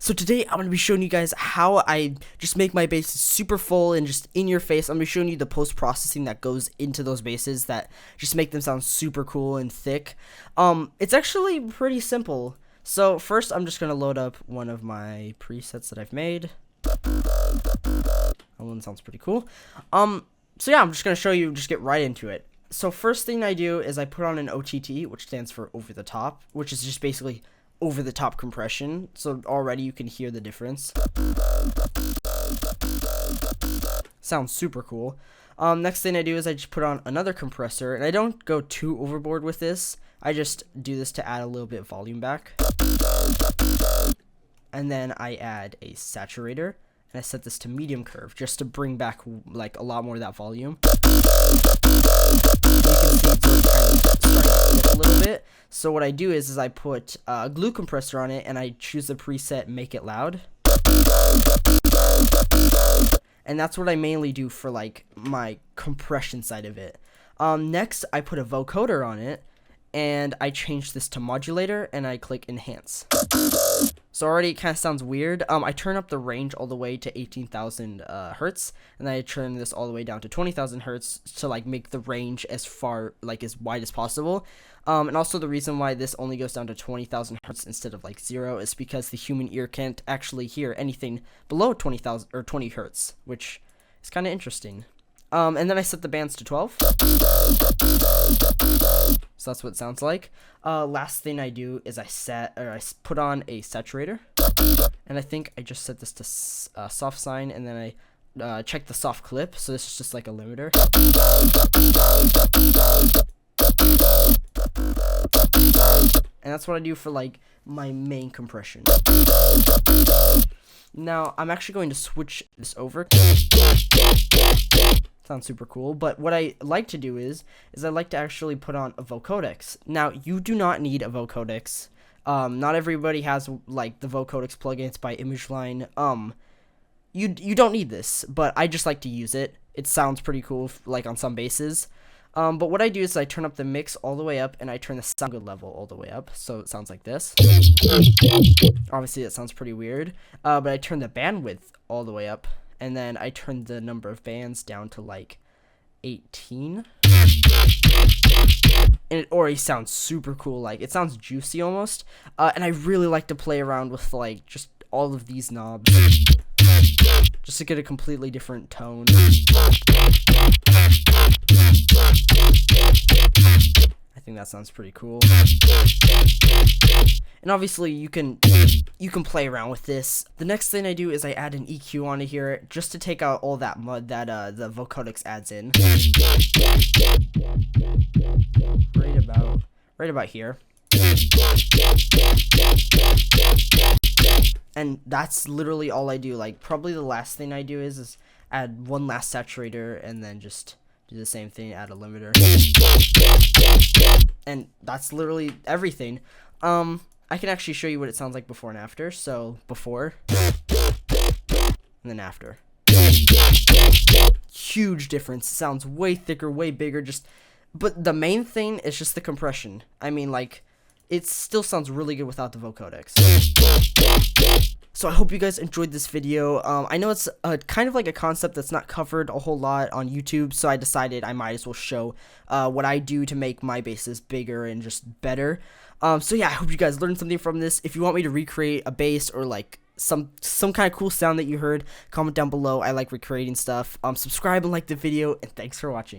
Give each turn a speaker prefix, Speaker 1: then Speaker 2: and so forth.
Speaker 1: So today I'm going to be showing you guys how I just make my bases super full and just in your face. I'm going to be showing you the post-processing that goes into those bases that just make them sound super cool and thick. It's actually pretty simple. So first I'm just going to load up one of my presets that I've made. That one sounds pretty cool. So yeah, I'm just going to show you, just get right into it. So first thing I do is I put on an OTT, which stands for over the top, which is just basically over the top compression. So already you can hear the difference. Sounds super cool. Next thing I do is I just put on another compressor, and I don't go too overboard with this. I just do this to add a little bit of volume back. And then I add a saturator, and I set this to medium curve just to bring back like a lot more of that volume. You can see it's already kind of starting to flip a little bit. So what I do is I put a glue compressor on it, and I choose the preset Make It Loud. And that's what I mainly do for like my compression side of it. Next, I put a vocoder on it, and I change this to modulator, and I click enhance. So already it kind of sounds weird. I turn up the range all the way to 18,000 hertz, and then I turn this all the way down to 20,000 hertz to like make the range as far, like as wide as possible. And also the reason why this only goes down to 20,000 hertz instead of like 0 is because the human ear can't actually hear anything below 20,000 or 20 hertz, which is kind of interesting. And then I set the bands to 12. So that's what it sounds like. Last thing I do is I put on a saturator, and I think I just set this to soft sine, and then I check the soft clip. So this is just like a limiter. And that's what I do for like my main compression. Now I'm actually going to switch this over. Sounds super cool, but what I like to do is I like to actually put on a vocodex. Now you do not need a vocodex. Not everybody has like the vocodex plugins by ImageLine. You don't need this, but I just like to use it. It sounds pretty cool, like on some bases. But what I do is I turn up the mix all the way up, and I turn the sound good level all the way up, so it sounds like this. Obviously that sounds pretty weird, but I turn the bandwidth all the way up, and then I turn the number of bands down to like 18. And it already sounds super cool, like it sounds juicy almost. And I really like to play around with like just all of these knobs, just to get a completely different tone. I think that sounds pretty cool. And obviously you can play around with this. The next thing I do is I add an EQ onto here just to take out all that mud that the vocodex adds in. Right about here. And that's literally all I do. Like probably the last thing I do is add one last saturator, and then just do the same thing, add a limiter. And that's literally everything. I can actually show you what it sounds like before and after. So before, and then after. Huge difference. It sounds way thicker, way bigger. But the main thing is just the compression. I mean, like, it still sounds really good without the vocodex. So I hope you guys enjoyed this video. I know it's kind of like a concept that's not covered a whole lot on YouTube, so I decided I might as well show what I do to make my bases bigger and just better. So yeah, I hope you guys learned something from this. If you want me to recreate a bass or like some kind of cool sound that you heard, comment down below. I like recreating stuff. Subscribe and like the video, and thanks for watching.